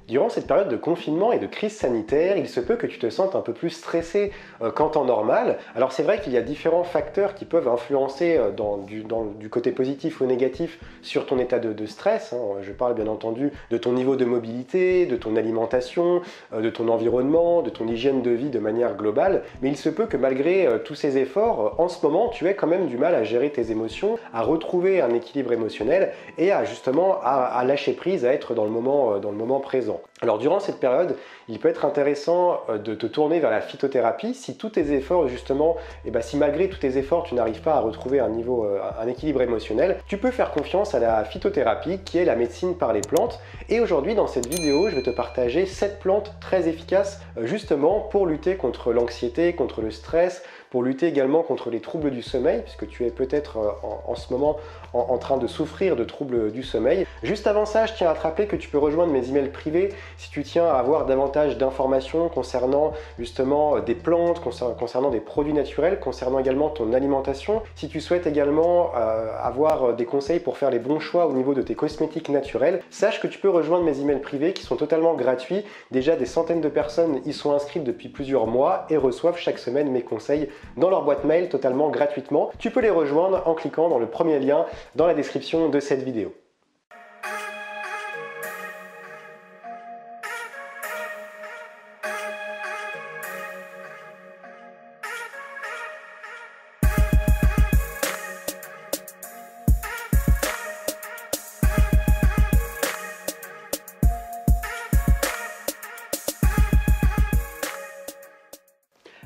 Durant cette période de confinement et de crise sanitaire, il se peut que tu te sentes un peu plus stressé qu'en temps normal. Alors c'est vrai qu'il y a différents facteurs qui peuvent influencer du côté positif ou négatif sur ton état de stress. Je parle bien entendu de ton niveau de mobilité, de ton alimentation, de ton environnement, de ton hygiène de vie de manière globale. Mais il se peut que malgré tous ces efforts, en ce moment, tu aies quand même du mal à gérer tes émotions, à retrouver un équilibre émotionnel et à justement à lâcher prise, à être dans le moment présent. Alors durant cette période, il peut être intéressant de te tourner vers la phytothérapie si tous tes efforts justement, si malgré tous tes efforts tu n'arrives pas à retrouver un équilibre émotionnel, tu peux faire confiance à la phytothérapie qui est la médecine par les plantes. Et aujourd'hui dans cette vidéo, je vais te partager 7 plantes très efficaces justement pour lutter contre l'anxiété, contre le stress, pour lutter également contre les troubles du sommeil, puisque tu es peut-être en ce moment en train de souffrir de troubles du sommeil. Juste avant ça, je tiens à te rappeler que tu peux rejoindre mes emails privés si tu tiens à avoir davantage d'informations concernant justement des plantes, concernant des produits naturels, concernant également ton alimentation. Si tu souhaites également avoir des conseils pour faire les bons choix au niveau de tes cosmétiques naturels, sache que tu peux rejoindre mes emails privés qui sont totalement gratuits. Déjà des centaines de personnes y sont inscrites depuis plusieurs mois et reçoivent chaque semaine mes conseils dans leur boîte mail totalement gratuitement. Tu peux les rejoindre en cliquant dans le premier lien dans la description de cette vidéo.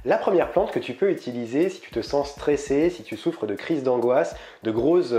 La première plante que tu peux utiliser si tu te sens stressé, si tu souffres de crises d'angoisse, de grosses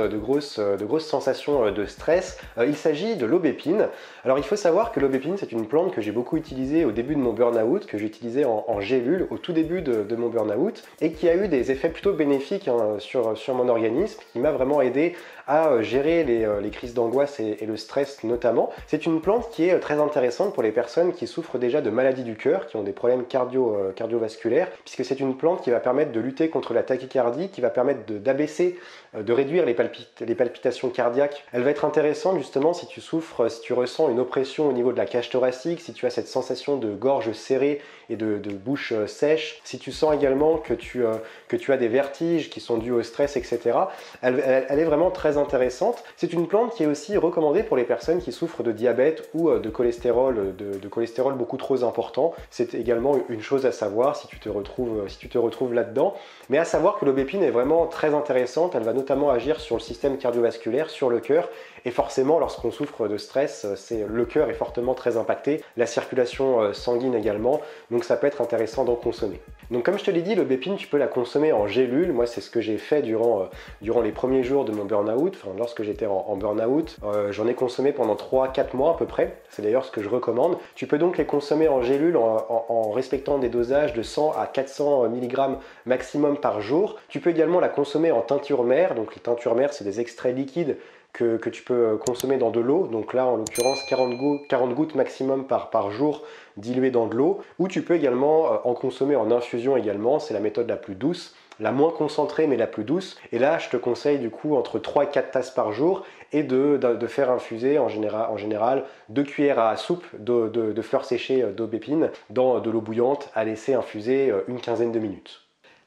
sensations de stress, il s'agit de l'aubépine. Alors il faut savoir que l'aubépine c'est une plante que j'ai beaucoup utilisée au début de mon burn-out, que j'ai utilisée en gélule au tout début de mon burn-out et qui a eu des effets plutôt bénéfiques sur mon organisme, qui m'a vraiment aidé à gérer les crises d'angoisse et le stress notamment. C'est une plante qui est très intéressante pour les personnes qui souffrent déjà de maladies du cœur, qui ont des problèmes cardiovasculaires, puisque c'est une plante qui va permettre de lutter contre la tachycardie, qui va permettre de réduire les palpitations cardiaques. Elle va être intéressante justement si tu ressens une oppression au niveau de la cage thoracique, si tu as cette sensation de gorge serrée et de bouche sèche, si tu sens également que tu as des vertiges qui sont dus au stress, etc. Elle est vraiment très intéressante. C'est une plante qui est aussi recommandée pour les personnes qui souffrent de diabète ou de cholestérol beaucoup trop important. C'est également une chose à savoir si tu te retrouves là-dedans. Mais à savoir que l'aubépine est vraiment très intéressante. Elle va notamment agir sur le système cardiovasculaire, sur le cœur. Et forcément, lorsqu'on souffre de stress, le cœur est fortement très impacté, la circulation sanguine également, donc ça peut être intéressant d'en consommer. Donc comme je te l'ai dit, l'aubépine, tu peux la consommer en gélule. Moi, c'est ce que j'ai fait durant les premiers jours de mon burn-out, lorsque j'étais en burn-out. J'en ai consommé pendant 3-4 mois à peu près, c'est d'ailleurs ce que je recommande. Tu peux donc les consommer en gélule en respectant des dosages de 100 à 400 mg maximum par jour. Tu peux également la consommer en teinture mère, donc les teintures mères, c'est des extraits liquides que tu peux consommer dans de l'eau, donc là en l'occurrence 40 gouttes maximum par jour diluées dans de l'eau, ou tu peux également en consommer en infusion également, c'est la méthode la plus douce, la moins concentrée mais la plus douce, et là je te conseille du coup entre 3 et 4 tasses par jour et de faire infuser en général 2 cuillères à soupe de fleurs séchées d'aubépine dans de l'eau bouillante à laisser infuser une quinzaine de minutes.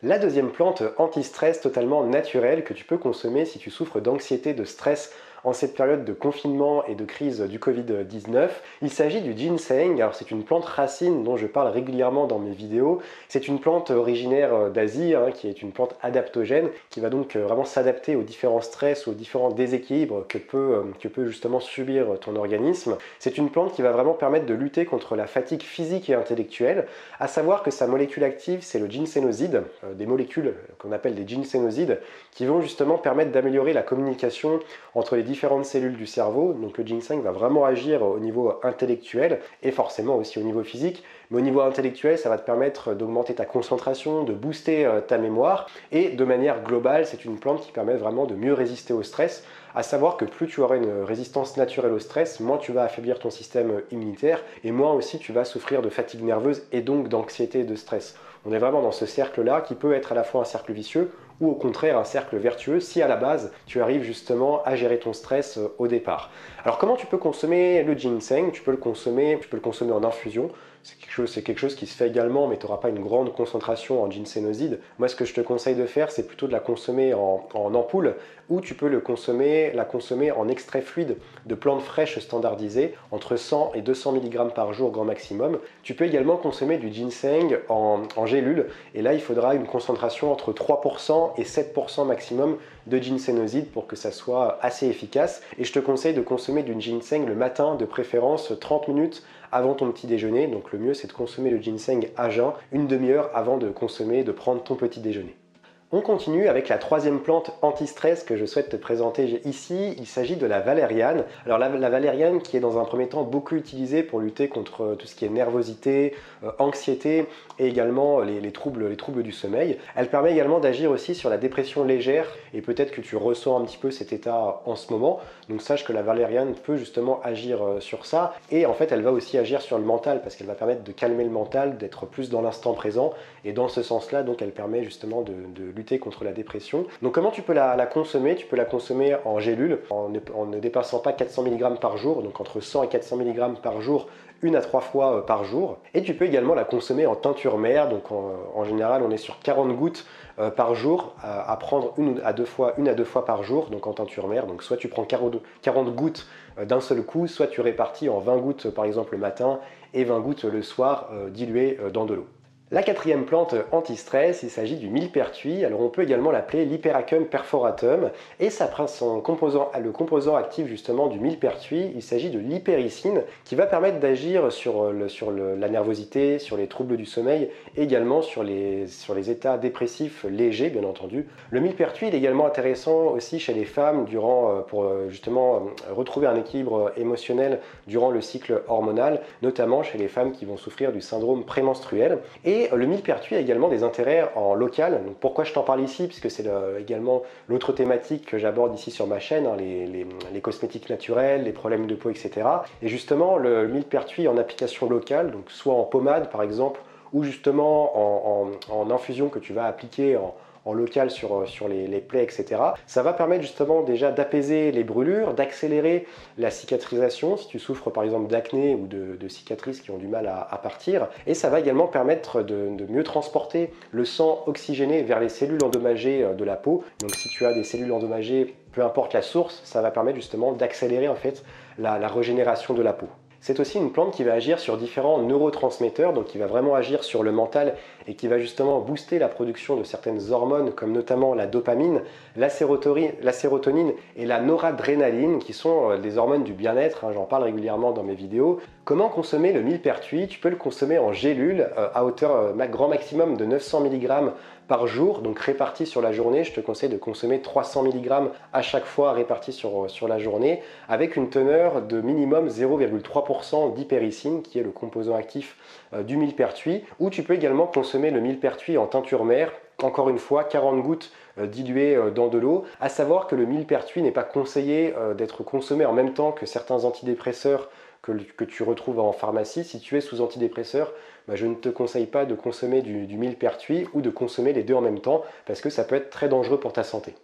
La deuxième plante anti-stress totalement naturelle que tu peux consommer si tu souffres d'anxiété, de stress en cette période de confinement et de crise du Covid-19. Il s'agit du ginseng. Alors c'est une plante racine dont je parle régulièrement dans mes vidéos. C'est une plante originaire d'Asie, qui est une plante adaptogène, qui va donc vraiment s'adapter aux différents stress, aux différents déséquilibres que peut justement subir ton organisme. C'est une plante qui va vraiment permettre de lutter contre la fatigue physique et intellectuelle, à savoir que sa molécule active, c'est le ginsénoside, des molécules qu'on appelle des ginsénosides, qui vont justement permettre d'améliorer la communication entre les différentes cellules du cerveau. Donc le ginseng va vraiment agir au niveau intellectuel et forcément aussi au niveau physique. Mais au niveau intellectuel, ça va te permettre d'augmenter ta concentration, de booster ta mémoire. Et de manière globale, c'est une plante qui permet vraiment de mieux résister au stress, À savoir que plus tu auras une résistance naturelle au stress, moins tu vas affaiblir ton système immunitaire et moins aussi tu vas souffrir de fatigue nerveuse et donc d'anxiété et de stress. On est vraiment dans ce cercle-là qui peut être à la fois un cercle vicieux ou au contraire un cercle vertueux si à la base tu arrives justement à gérer ton stress au départ. Alors comment tu peux consommer le ginseng? Tu peux le consommer en infusion. C'est quelque chose qui se fait également, mais tu n'auras pas une grande concentration en ginsénoside. Moi, ce que je te conseille de faire, c'est plutôt de la consommer en ampoule, ou tu peux la consommer en extrait fluide de plantes fraîches standardisées, entre 100 et 200 mg par jour grand maximum. Tu peux également consommer du ginseng en gélule, et là, il faudra une concentration entre 3% et 7% maximum de ginsénoside pour que ça soit assez efficace. Et je te conseille de consommer du ginseng le matin, de préférence 30 minutes avant ton petit déjeuner. Donc le mieux, c'est de consommer le ginseng à jeun une demi-heure avant de prendre ton petit déjeuner. On continue avec la troisième plante anti-stress que je souhaite te présenter ici. Il s'agit de la valériane. Alors la valériane qui est dans un premier temps beaucoup utilisée pour lutter contre tout ce qui est nervosité, anxiété et également les troubles du sommeil. Elle permet également d'agir aussi sur la dépression légère et peut-être que tu ressens un petit peu cet état en ce moment. Donc sache que la valériane peut justement agir sur ça et en fait elle va aussi agir sur le mental parce qu'elle va permettre de calmer le mental, d'être plus dans l'instant présent et dans ce sens-là donc elle permet justement de lutter contre la dépression. Donc comment tu peux la consommer? Tu peux la consommer en gélule en ne dépassant pas 400 mg par jour, donc entre 100 et 400 mg par jour, 1 à 3 fois par jour. Et tu peux également la consommer en teinture mère, donc en général on est sur 40 gouttes par jour à prendre 1 à 2 fois par jour, donc en teinture mère. Donc soit tu prends 40 gouttes d'un seul coup, soit tu répartis en 20 gouttes par exemple le matin et 20 gouttes le soir diluées dans de l'eau. La quatrième plante anti-stress, il s'agit du millepertuis. Alors on peut également l'appeler l'Hypericum perforatum et le composant actif justement du millepertuis, il s'agit de l'hypericine qui va permettre d'agir sur la nervosité, sur les troubles du sommeil, également sur les états dépressifs légers bien entendu. Le millepertuis est également intéressant aussi chez les femmes pour justement retrouver un équilibre émotionnel durant le cycle hormonal, notamment chez les femmes qui vont souffrir du syndrome prémenstruel. Et le millepertuis a également des intérêts en local. Donc pourquoi je t'en parle ici? Puisque c'est également l'autre thématique que j'aborde ici sur ma chaîne, hein, les cosmétiques naturels, les problèmes de peau, etc. Et justement, le millepertuis en application locale, donc soit en pommade par exemple, ou justement en infusion que tu vas appliquer en local sur les plaies, etc. Ça va permettre justement déjà d'apaiser les brûlures, d'accélérer la cicatrisation si tu souffres par exemple d'acné ou de cicatrices qui ont du mal à partir. Et ça va également permettre de mieux transporter le sang oxygéné vers les cellules endommagées de la peau. Donc si tu as des cellules endommagées, peu importe la source, ça va permettre justement d'accélérer en fait la régénération de la peau. C'est aussi une plante qui va agir sur différents neurotransmetteurs, donc qui va vraiment agir sur le mental et qui va justement booster la production de certaines hormones comme notamment la dopamine, la sérotonine et la noradrénaline qui sont des hormones du bien-être, hein, j'en parle régulièrement dans mes vidéos. Comment consommer le millepertuis? Tu peux le consommer en gélule à hauteur grand maximum de 900 mg par jour, donc réparti sur la journée. Je te conseille de consommer 300 mg à chaque fois réparti sur la journée avec une teneur de minimum 0,3% d'hypericine qui est le composant actif du millepertuis, ou tu peux également consommer le millepertuis en teinture mère, encore une fois 40 gouttes diluées dans de l'eau. À savoir que le millepertuis n'est pas conseillé d'être consommé en même temps que certains antidépresseurs que tu retrouves en pharmacie. Si tu es sous antidépresseur, je ne te conseille pas de consommer du millepertuis ou de consommer les deux en même temps parce que ça peut être très dangereux pour ta santé.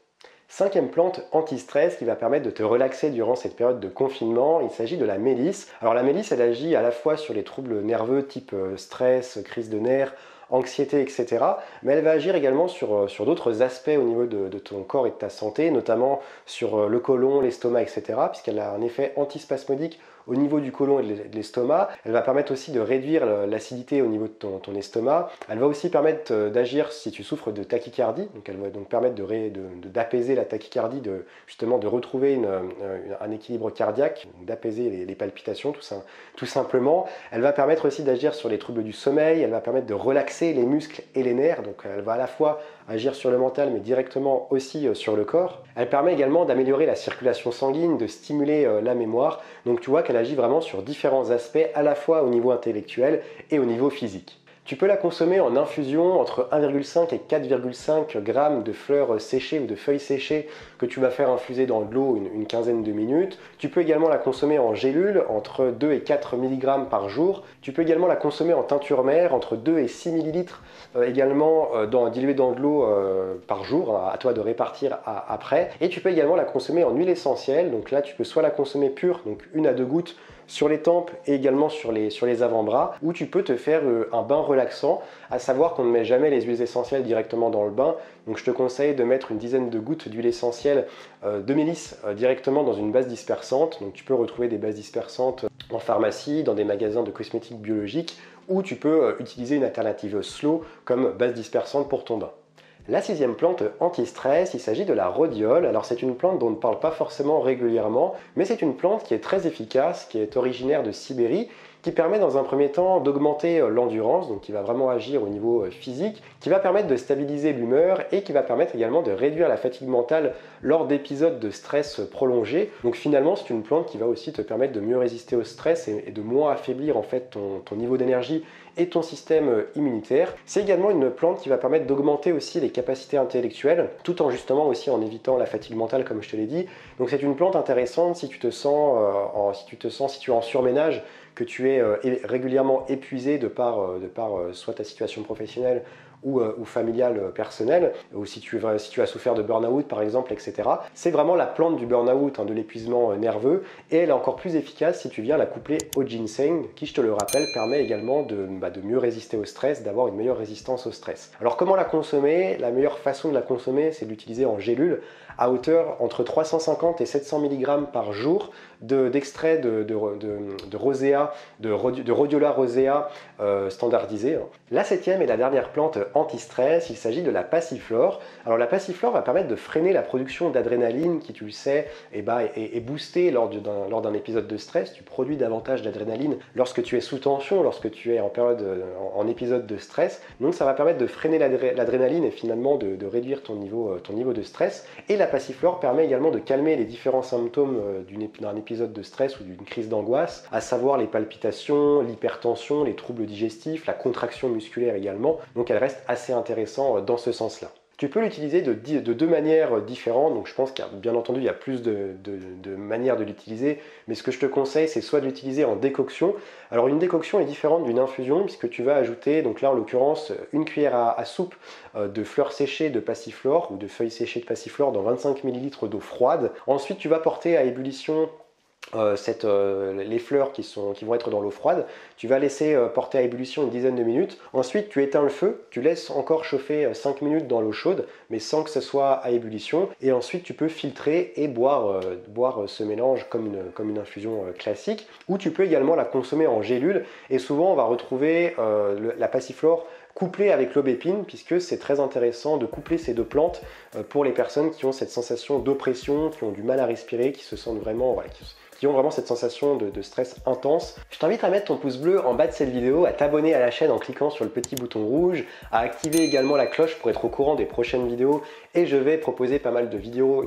Cinquième plante anti-stress qui va permettre de te relaxer durant cette période de confinement, il s'agit de la mélisse. Alors la mélisse, elle agit à la fois sur les troubles nerveux type stress, crise de nerfs, anxiété, etc. Mais elle va agir également sur d'autres aspects au niveau de ton corps et de ta santé, notamment sur le côlon, l'estomac, etc. puisqu'elle a un effet antispasmodique au niveau du côlon et de l'estomac. Elle va permettre aussi de réduire l'acidité au niveau de ton estomac. Elle va aussi permettre d'agir si tu souffres de tachycardie. Donc elle va donc permettre d'apaiser la tachycardie, justement de retrouver un équilibre cardiaque, d'apaiser les palpitations tout simplement. Elle va permettre aussi d'agir sur les troubles du sommeil. Elle va permettre de relaxer les muscles et les nerfs. Donc elle va à la fois agir sur le mental mais directement aussi sur le corps. Elle permet également d'améliorer la circulation sanguine, de stimuler la mémoire. Donc tu vois qu'elle agit vraiment sur différents aspects à la fois au niveau intellectuel et au niveau physique. Tu peux la consommer en infusion entre 1,5 et 4,5 grammes de fleurs séchées ou de feuilles séchées que tu vas faire infuser dans de l'eau une quinzaine de minutes. Tu peux également la consommer en gélule entre 2 et 4 mg par jour. Tu peux également la consommer en teinture mère entre 2 et 6 ml également diluée dans de l'eau par jour, à toi de répartir après. Et tu peux également la consommer en huile essentielle. Donc là, tu peux soit la consommer pure, donc 1 à 2 gouttes sur les tempes et également sur les avant-bras, ou tu peux te faire un bain relaxant, à savoir qu'on ne met jamais les huiles essentielles directement dans le bain. Donc je te conseille de mettre une dizaine de gouttes d'huile essentielle de mélisse directement dans une base dispersante. Donc tu peux retrouver des bases dispersantes en pharmacie, dans des magasins de cosmétiques biologiques, ou tu peux utiliser une alternative slow comme base dispersante pour ton bain. La sixième plante anti-stress, il s'agit de la rhodiole. Alors c'est une plante dont on ne parle pas forcément régulièrement, mais c'est une plante qui est très efficace, qui est originaire de Sibérie, qui permet dans un premier temps d'augmenter l'endurance, donc qui va vraiment agir au niveau physique, qui va permettre de stabiliser l'humeur et qui va permettre également de réduire la fatigue mentale lors d'épisodes de stress prolongés. Donc finalement c'est une plante qui va aussi te permettre de mieux résister au stress et de moins affaiblir en fait ton niveau d'énergie et ton système immunitaire. C'est également une plante qui va permettre d'augmenter aussi les capacités intellectuelles, tout en justement aussi en évitant la fatigue mentale comme je te l'ai dit. Donc c'est une plante intéressante si tu es en surménage, que tu es régulièrement épuisé de par soit ta situation professionnelle ou familiale personnelle, ou si tu as souffert de burn-out par exemple, etc. C'est vraiment la plante du burn-out, de l'épuisement nerveux, et elle est encore plus efficace si tu viens la coupler au ginseng, qui, je te le rappelle, permet également de mieux résister au stress, d'avoir une meilleure résistance au stress. Alors comment la consommer? La meilleure façon de la consommer, c'est de l'utiliser en gélule, à hauteur entre 350 et 700 mg par jour d'extrait de rosea, de rhodiola rosea standardisé. La septième et la dernière plante anti-stress, il s'agit de la passiflore. Alors la passiflore va permettre de freiner la production d'adrénaline qui, tu le sais, est boostée lors d'un épisode de stress. Tu produis davantage d'adrénaline lorsque tu es sous tension, lorsque tu es en épisode de stress. Donc ça va permettre de freiner l'adrénaline et finalement de réduire ton niveau de stress. Et la passiflore permet également de calmer les différents symptômes d'un épisode de stress ou d'une crise d'angoisse, à savoir les palpitations, l'hypertension, les troubles digestifs, la contraction musculaire également. Donc elle reste assez intéressante dans ce sens-là. Tu peux l'utiliser de deux manières différentes, donc je pense qu'il y a bien entendu il y a plus de manières de l'utiliser, mais ce que je te conseille c'est soit de l'utiliser en décoction. Alors une décoction est différente d'une infusion puisque tu vas ajouter, donc là en l'occurrence, une cuillère à soupe de fleurs séchées de passiflore ou de feuilles séchées de passiflore dans 25 ml d'eau froide. Ensuite tu vas porter à ébullition les fleurs qui vont être dans l'eau froide, tu vas laisser porter à ébullition une dizaine de minutes. Ensuite, tu éteins le feu, tu laisses encore chauffer 5 minutes dans l'eau chaude, mais sans que ce soit à ébullition. Et ensuite, tu peux filtrer et boire ce mélange comme une infusion classique. Ou tu peux également la consommer en gélule. Et souvent, on va retrouver la passiflore couplée avec l'aubépine, puisque c'est très intéressant de coupler ces deux plantes pour les personnes qui ont cette sensation d'oppression, qui ont du mal à respirer, qui se sentent vraiment, qui ont vraiment cette sensation de stress intense. Je t'invite à mettre ton pouce bleu en bas de cette vidéo, à t'abonner à la chaîne en cliquant sur le petit bouton rouge, à activer également la cloche pour être au courant des prochaines vidéos. Et je vais proposer pas mal de vidéos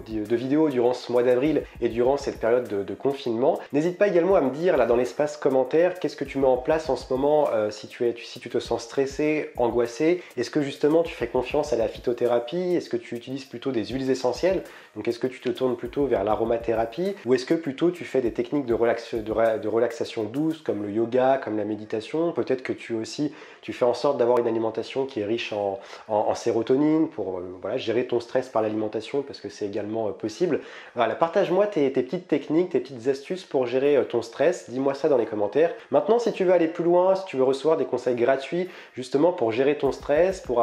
durant ce mois d'avril et durant cette période de confinement. N'hésite pas également à me dire là dans l'espace commentaire, qu'est-ce que tu mets en place en ce moment si tu te sens stressé, angoissé. Est-ce que justement tu fais confiance à la phytothérapie? Est-ce que tu utilises plutôt des huiles essentielles? Donc est-ce que tu te tournes plutôt vers l'aromathérapie? Ou est-ce que plutôt tu fais des techniques de relaxation douce comme le yoga, comme la méditation? Peut-être que tu fais en sorte d'avoir une alimentation qui est riche en sérotonine pour gérer ton stress par l'alimentation, parce que c'est également possible. Voilà, partage-moi tes petites techniques, tes petites astuces pour gérer ton stress. Dis-moi ça dans les commentaires. Maintenant, si tu veux aller plus loin, si tu veux recevoir des conseils gratuits justement pour gérer ton stress, pour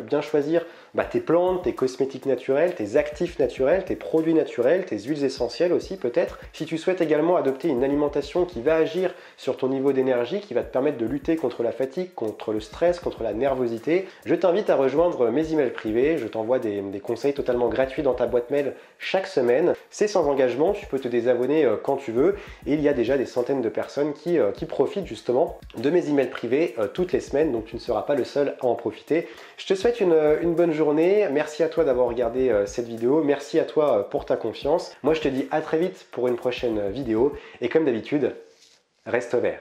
bien choisir tes plantes, tes cosmétiques naturels, tes actifs naturels, tes produits naturels, tes huiles essentielles aussi peut-être. Si tu souhaites également adopter une alimentation qui va agir sur ton niveau d'énergie, qui va te permettre de lutter contre la fatigue, contre le stress, contre la nervosité, je t'invite à rejoindre mes emails privés. Je t'envoie des conseils totalement gratuits dans ta boîte mail chaque semaine. C'est sans engagement, tu peux te désabonner quand tu veux. Et il y a déjà des centaines de personnes qui profitent justement de mes emails privés toutes les semaines, donc tu ne seras pas le seul à en profiter. Je te souhaite une bonne journée. Merci à toi d'avoir regardé cette vidéo. Merci à toi pour ta confiance. Moi, je te dis à très vite pour une prochaine vidéo. Et comme d'habitude, reste vert.